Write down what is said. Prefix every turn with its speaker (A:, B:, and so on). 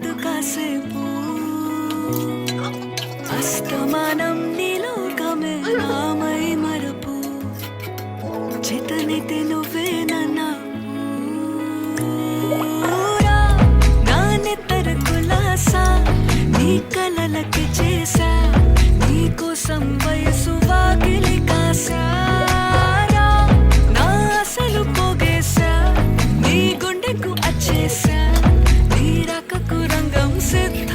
A: ఆగదు కాసేపు అస్తమానం నీలోకమే నామై మరపు చేతనైతే నువ్వే నన్నా నానెత్తర కులాసా నీ కలలకి చేసా నీ కోసం వయసు వాకిలి కాసా నా అసలు పోగేసా నీ గుండెకు అచ్చేసా నీ రకకు రంగం సిద్ధ